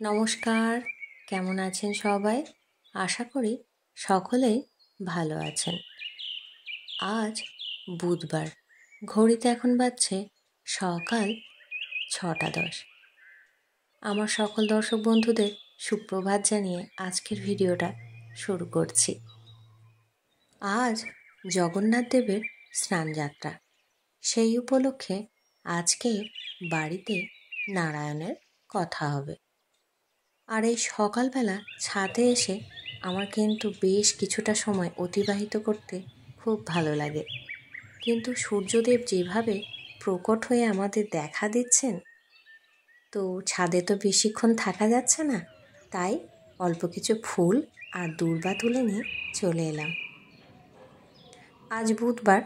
নমস্কার, কেমন আছেন সবাই? আশা করি সকলেই ভালো আছেন। আজ বুধবার, ঘড়িতে এখন বাজছে সকাল 6:10। আমার সকল দর্শক বন্ধুদের সুপ্রভাত জানিয়ে আজকের ভিডিওটা শুরু করছি। আজ জগন্নাথ দেবের স্নানযাত্রা, সেই উপলক্ষে আজকে বাড়িতে নারায়ণের কথা হবে। আর এই সকালবেলা ছাদে এসে আমার কিন্তু বেশ কিছুটা সময় অতিবাহিত করতে খুব ভালো লাগে। কিন্তু সূর্যদেব যেভাবে প্রকট হয়ে আমাদের দেখা দিচ্ছেন, তো ছাদে তো বেশিক্ষণ থাকা যাচ্ছে না, তাই অল্প কিছু ফুল আর দূর্বা তুলে নিয়ে চলে এলাম। আজ বুধবার,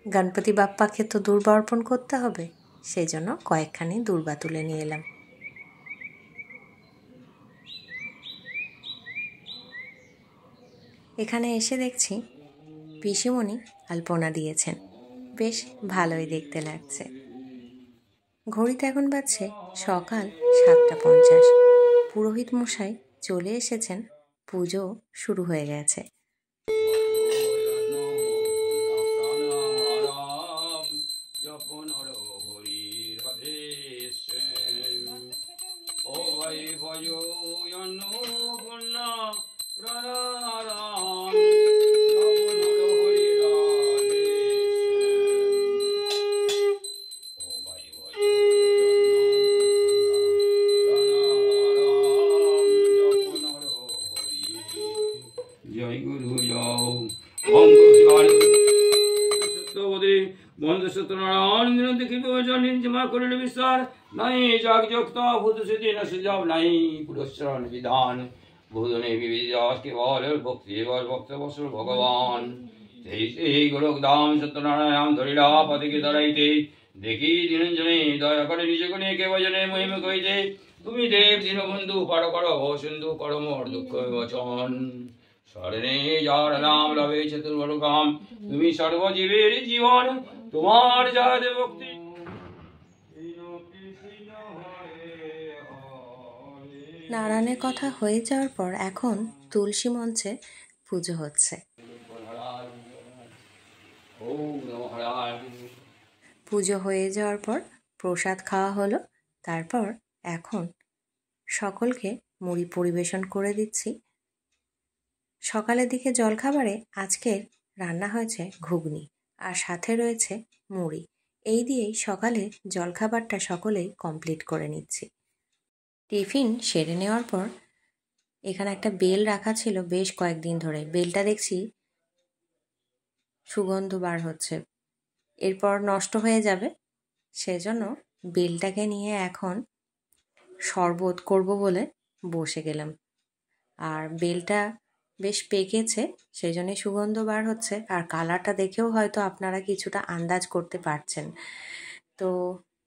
গণপতি বাপ্পাকে তো দূর্বা অর্পণ করতে হবে, সেই জন্য কয়েকখানি দূর্বা তুলে নিয়ে এলাম। এখানে এসে দেখছি পিসিমণি আলপনা দিয়েছেন, বেশ ভালোই দেখতে লাগছে। ঘড়িতে এখন বাজছে সকাল 7:50। পুরোহিত মশাই চলে এসেছেন, পুজো শুরু হয়ে গেছে। সত্যনারায়ণ দেখিব জমা করিল বিস্তার নাই যাগযুক্তা ভূত সিদ্ধি না সুযোগ নাই পুরস্কার বিধান ভূতনে বিবিধাস কেবল ভক্তি ভক্ত বসুর ভগবান সেই গোলক ধাম সত্যনারায়ণ ধরিলা পতিকে ধরাইতে দেখি দিনঞ্জনে দয়া করে নিজ গুণে কে ভজনে মহিম কইতে তুমি দেব দীনবন্ধু পার করো সিন্ধু করো মোর দুঃখ বচন শরণে যার নাম লবে চতুর্বর্গাম তুমি সর্বজীবের জীবন তোমার যাদ ভক্তি। নারায়ণের কথা হয়ে যাওয়ার পর এখন তুলসী মঞ্চে পুজো হচ্ছে। পুজো হয়ে যাওয়ার পর প্রসাদ খাওয়া হলো। তারপর এখন সকলকে মুড়ি পরিবেশন করে দিচ্ছি। সকালের দিকে জলখাবারে আজকে রান্না হয়েছে ঘুগনি আর সাথে রয়েছে মুড়ি। এই দিয়েই সকালে জলখাবারটা সকলেই কমপ্লিট করে নিচ্ছি। টিফিন সেরে নেওয়ার পর এখানে একটা বেল রাখা ছিল বেশ কয়েকদিন ধরে। বেলটা দেখছি সুগন্ধ বার হচ্ছে, এরপর নষ্ট হয়ে যাবে, সেজন্য বেলটাকে নিয়ে এখন শরবত করব বলে বসে গেলাম। আর বেলটা বেশ পেকেছে, সেই জন্যে সুগন্ধ বার হচ্ছে। আর কালারটা দেখেও হয়তো আপনারা কিছুটা আন্দাজ করতে পারছেন। তো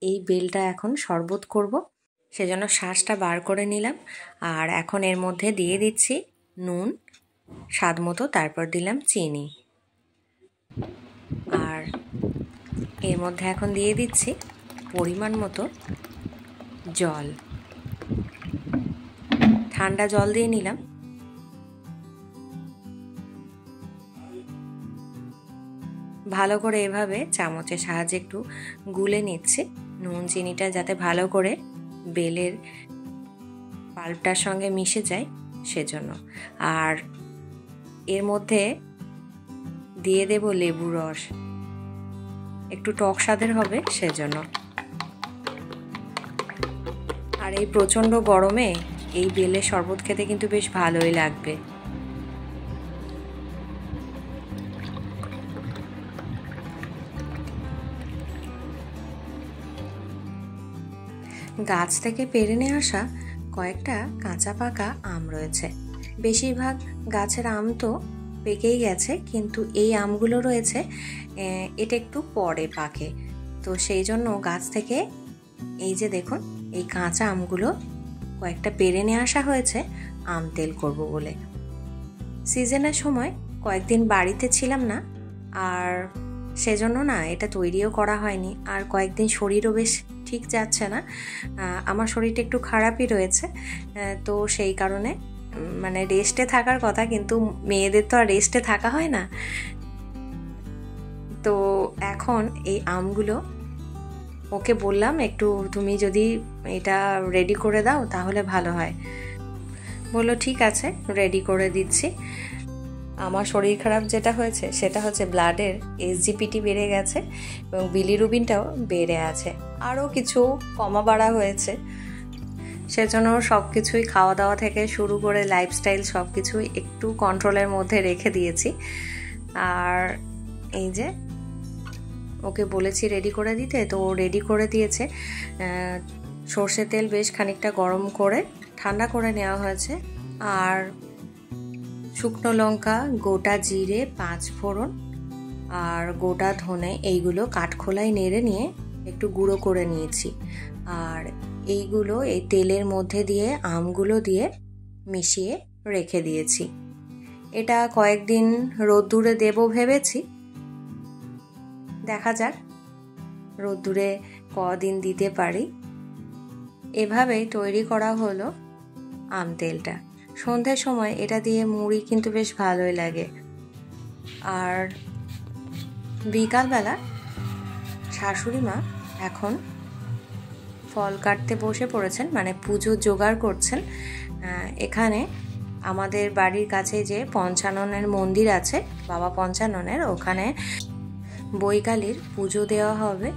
এই বেলটা এখন শরবত করব, সেজন্য শাঁসটা বার করে নিলাম। আর এখন এর মধ্যে দিয়ে দিচ্ছি নুন স্বাদ মতো, তারপর দিলাম চিনি, আর এর মধ্যে এখন দিয়ে দিচ্ছি পরিমাণ মতো জল। ঠান্ডা জল দিয়ে নিলাম। ভালো করে এভাবে চামচের সাহায্যে একটু গুলে নিচ্ছি নুন চিনিটা, যাতে ভালো করে বেলের পাল্পটার সঙ্গে মিশে যায় সেজন্য। আর এর মধ্যে দিয়ে দেব লেবু রস, একটু টক স্বাদের হবে সেজন্য। আর এই প্রচণ্ড গরমে এই বেলের শরবত খেতে কিন্তু বেশ ভালোই লাগবে। গাছ থেকে পেড়ে নিয়ে আসা কয়েকটা কাঁচা পাকা আম রয়েছে। বেশিরভাগ গাছের আম তো পেকেই গেছে, কিন্তু এই আমগুলো রয়েছে এটা একটু পরে পাকে, তো সেই জন্য গাছ থেকে এই যে দেখুন এই কাঁচা আমগুলো কয়েকটা পেড়ে নিয়ে আসা হয়েছে আম তেল করব বলে। সিজনের সময় কয়েকদিন বাড়িতে ছিলাম না, আর সেজন্য না এটা তৈরিও করা হয়নি। আর কয়েকদিন শরীরও বেশ ঠিক যাচ্ছে না, আমার শরীরটা একটু খারাপই রয়েছে। তো সেই কারণে মানে রেস্টে থাকার কথা, কিন্তু মেয়েদের তো আর রেস্টে থাকা হয় না। তো এখন এই আমগুলো ওকে বললাম একটু তুমি যদি এটা রেডি করে দাও তাহলে ভালো হয়। বললো ঠিক আছে, রেডি করে দিচ্ছি। আমার শরীর খারাপ যেটা হয়েছে সেটা হচ্ছে ব্লাডের SGPT বেড়ে গেছে এবং বিলিরুবিনটাও বেড়ে আছে, আরও কিছু কমা বাড়া হয়েছে। সেজন্য সব কিছুই খাওয়া দাওয়া থেকে শুরু করে লাইফস্টাইল সব কিছুই একটু কন্ট্রোলের মধ্যে রেখে দিয়েছি। আর এই যে ওকে বলেছি রেডি করে দিতে, তো ও রেডি করে দিয়েছে। সর্ষে তেল বেশ খানিকটা গরম করে ঠান্ডা করে নেওয়া হয়েছে, আর শুকনো লঙ্কা, গোটা জিরে, 5 ফোড়ন আর গোটা ধনে এইগুলো কাঠখোলায় নেড়ে নিয়ে একটু গুঁড়ো করে নিয়েছি। আর এইগুলো এই তেলের মধ্যে দিয়ে আমগুলো দিয়ে মিশিয়ে রেখে দিয়েছি। এটা কয়েকদিন রোদ্দুরে দেবো ভেবেছি, দেখা যাক রোদ্দুরে কদিন দিতে পারি। এভাবেই তৈরি করা হলো আম তেলটা। সন্ধ্যের সময় এটা দিয়ে মুড়ি কিন্তু বেশ ভালোই লাগে। আর বিকালবেলা শাশুড়ি মা এখন ফল কাটতে বসে পড়েছেন, মানে পুজোর জোগাড় করছেন। এখানে আমাদের বাড়ির কাছে যে পঞ্চাননের মন্দির আছে, বাবা পঞ্চাননের, ওখানে বৈকালীর পুজো দেওয়া হবে।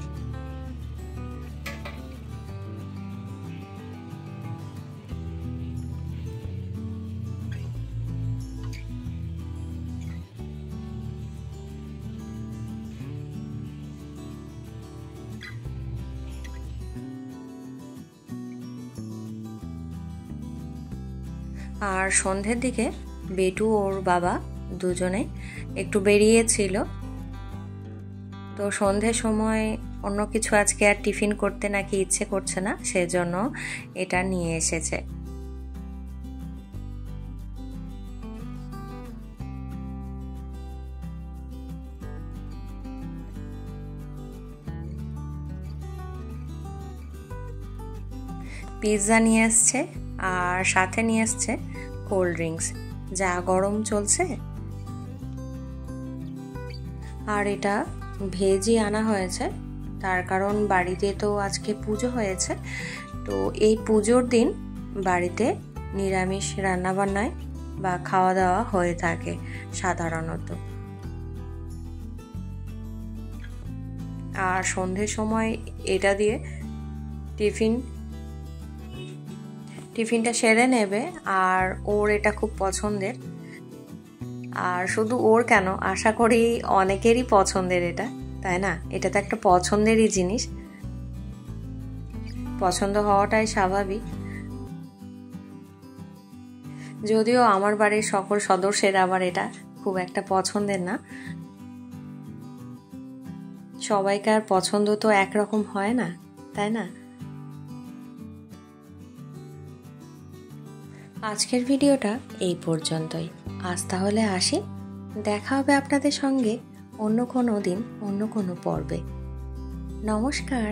আর সন্ধ্যের দিকে বেটু ওর বাবা দুজনে একটু বেরিয়েছিল। তো সন্ধ্যের সময় অন্য কিছু আজকে আর টিফিন করতে নাকি ইচ্ছে করছে না, সেজন্য এটা নিয়ে এসেছে। পিৎজা নিয়ে এসছে আর সাথে নিয়ে এসছে কোল্ড ড্রিঙ্কস, যা গরম চলছে। আর এটা ভেজই আনা হয়েছে, তার কারণ বাড়িতে তো আজকে পুজো হয়েছে। তো এই পুজোর দিন বাড়িতে নিরামিষ রান্নাবান্নায় বা খাওয়া দাওয়া হয়ে থাকে সাধারণত। আর সন্ধ্যের সময় এটা দিয়ে টিফিনটা সেরে নেবে। আর ওর এটা খুব পছন্দের, আর শুধু ওর কেন, আশা করি অনেকেরই পছন্দের এটা, তাই না? এটা তো একটা পছন্দেরই জিনিস, পছন্দ হওয়াটাই স্বাভাবিক। যদিও আমার বাড়ির সকল সদস্যের আবার এটা খুব একটা পছন্দের না, সবাইকার পছন্দ তো একরকম হয় না, তাই না? আজকের ভিডিওটা এই পর্যন্তই। আজ তাহলে আসি, দেখা হবে আপনাদের সঙ্গে অন্য কোনো দিন অন্য কোনো পর্বে। নমস্কার।